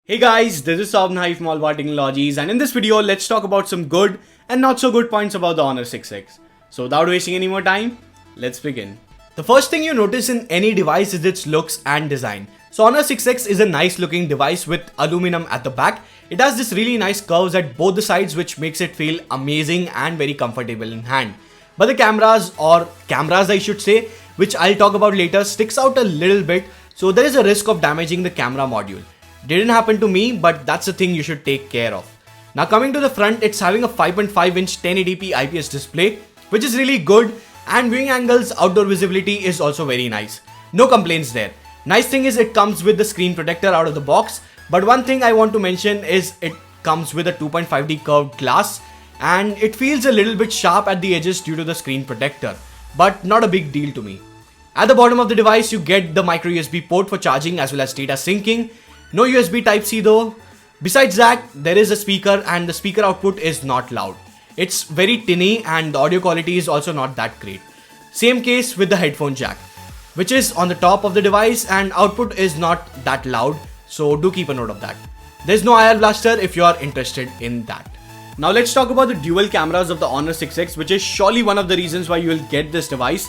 Hey guys, this is Saubnai from AllAboutTechnologies, and in this video, let's talk about some good and not so good points about the Honor 6X. So without wasting any more time, let's begin. The first thing you notice in any device is its looks and design. So Honor 6X is a nice looking device with aluminum at the back. It has this really nice curves at both the sides which makes it feel amazing and very comfortable in hand. But the cameras I should say, which I'll talk about later, sticks out a little bit, so there is a risk of damaging the camera module. Didn't happen to me, but that's a thing you should take care of. Now coming to the front, it's having a 5.5 inch 1080p IPS display, which is really good, and viewing angles, outdoor visibility is also very nice. No complaints there. Nice thing is it comes with the screen protector out of the box, but one thing I want to mention is it comes with a 2.5D curved glass, and it feels a little bit sharp at the edges due to the screen protector, but not a big deal to me. At the bottom of the device, you get the micro USB port for charging as well as data syncing. No USB Type-C though. Besides that, there is a speaker and the speaker output is not loud. It's very tinny and the audio quality is also not that great. Same case with the headphone jack, which is on the top of the device and output is not that loud, so do keep a note of that. There's no IR blaster if you are interested in that. Now let's talk about the dual cameras of the Honor 6X, which is surely one of the reasons why you will get this device.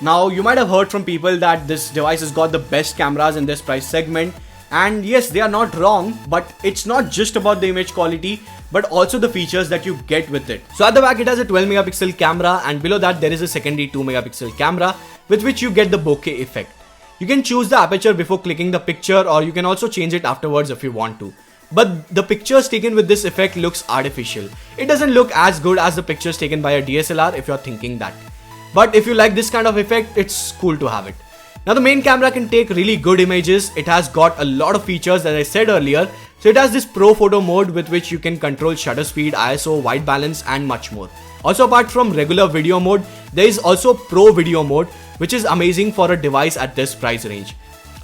Now you might have heard from people that this device has got the best cameras in this price segment. And yes, they are not wrong, but it's not just about the image quality, but also the features that you get with it. So at the back, it has a 12 megapixel camera, and below that, there is a secondary 2 megapixel camera with which you get the bokeh effect. You can choose the aperture before clicking the picture, or you can also change it afterwards if you want to. But the pictures taken with this effect looks artificial. It doesn't look as good as the pictures taken by a DSLR if you're thinking that. But if you like this kind of effect, it's cool to have it. Now the main camera can take really good images. It has got a lot of features as I said earlier. So it has this pro photo mode with which you can control shutter speed, ISO, white balance and much more. Also apart from regular video mode, there is also pro video mode, which is amazing for a device at this price range.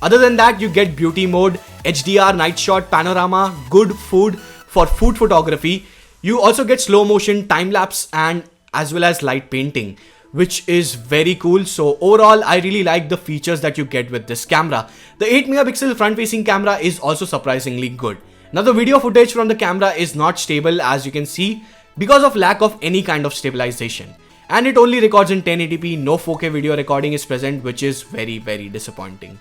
Other than that, you get beauty mode, HDR, night shot, panorama, good food for food photography. You also get slow motion, time lapse and as well as light painting, which is very cool. So overall, I really like the features that you get with this camera. The 8 megapixel front facing camera is also surprisingly good. Now the video footage from the camera is not stable as you can see because of lack of any kind of stabilization. And it only records in 1080p, no 4K video recording is present, which is very disappointing.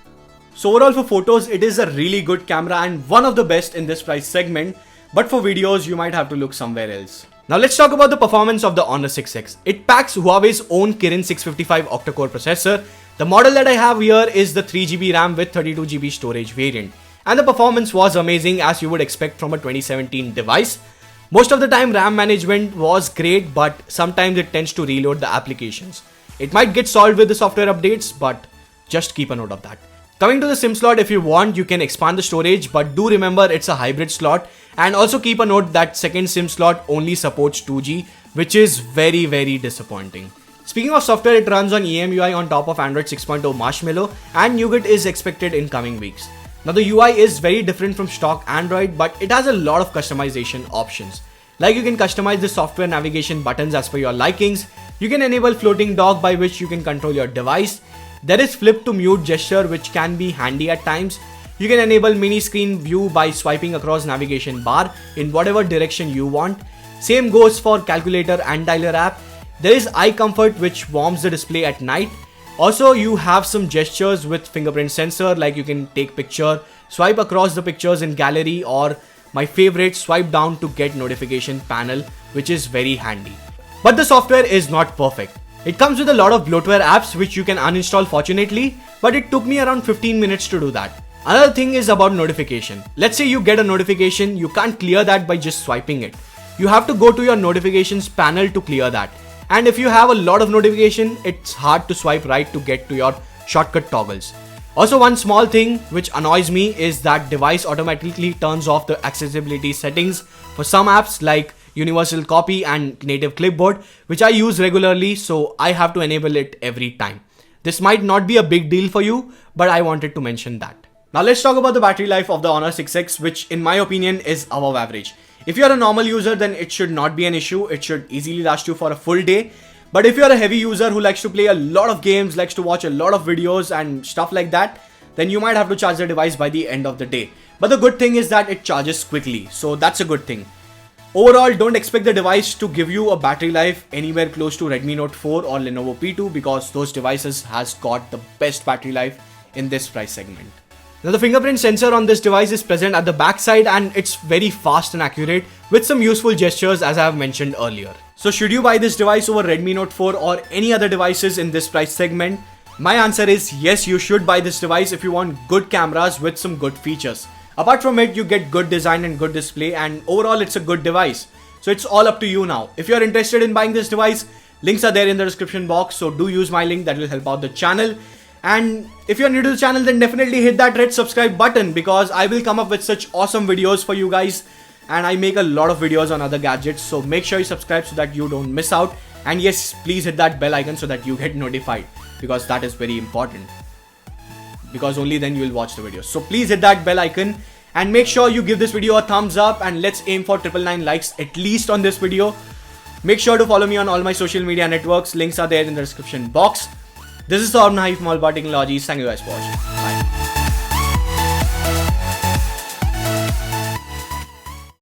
So overall for photos, it is a really good camera and one of the best in this price segment. But for videos, you might have to look somewhere else. Now let's talk about the performance of the Honor 6X. It packs Huawei's own Kirin 655 octa-core processor. The model that I have here is the 3GB RAM with 32GB storage variant. And the performance was amazing as you would expect from a 2017 device. Most of the time RAM management was great, but sometimes it tends to reload the applications. It might get solved with the software updates, but just keep a note of that. Coming to the SIM slot, if you want, you can expand the storage, but do remember it's a hybrid slot. And also keep a note that second SIM slot only supports 2G, which is very disappointing. Speaking of software, it runs on EMUI on top of Android 6.0 Marshmallow, and Nougat is expected in coming weeks. Now the UI is very different from stock Android, but it has a lot of customization options. Like you can customize the software navigation buttons as per your likings. You can enable floating dock by which you can control your device. There is flip to mute gesture, which can be handy at times. You can enable mini screen view by swiping across navigation bar in whatever direction you want. Same goes for calculator and dialer app. There is eye comfort, which warms the display at night. Also, you have some gestures with fingerprint sensor, like you can take picture, swipe across the pictures in gallery, or my favorite, swipe down to get notification panel, which is very handy. But the software is not perfect. It comes with a lot of bloatware apps which you can uninstall fortunately, but it took me around 15 minutes to do that. Another thing is about notification. Let's say you get a notification, you can't clear that by just swiping it. You have to go to your notifications panel to clear that. And if you have a lot of notification, it's hard to swipe right to get to your shortcut toggles. Also, one small thing which annoys me is that device automatically turns off the accessibility settings for some apps like Universal Copy and Native Clipboard, which I use regularly, so I have to enable it every time. This might not be a big deal for you, but I wanted to mention that. Now let's talk about the battery life of the Honor 6X, which in my opinion is above average. If you are a normal user, then it should not be an issue. It should easily last you for a full day. But if you are a heavy user who likes to play a lot of games, likes to watch a lot of videos and stuff like that, then you might have to charge the device by the end of the day. But the good thing is that it charges quickly, so that's a good thing. Overall, don't expect the device to give you a battery life anywhere close to Redmi Note 4 or Lenovo P2 because those devices has got the best battery life in this price segment. Now the fingerprint sensor on this device is present at the back side and it's very fast and accurate with some useful gestures as I have mentioned earlier. So should you buy this device over Redmi Note 4 or any other devices in this price segment? My answer is yes, you should buy this device if you want good cameras with some good features. Apart from it, you get good design and good display, and overall it's a good device. So it's all up to you now. If you're interested in buying this device, links are there in the description box, so do use my link, that will help out the channel. And if you're new to the channel, then definitely hit that red subscribe button because I will come up with such awesome videos for you guys. And I make a lot of videos on other gadgets, so make sure you subscribe so that you don't miss out. And yes, please hit that bell icon so that you get notified because that is very important. Because only then you will watch the videos. So please hit that bell icon and make sure you give this video a thumbs up and let's aim for 999 likes at least on this video. Make sure to follow me on all my social media networks. Links are there in the description box. This is Saurabh from AllAboutTechnologies. Thank you guys for watching. Bye.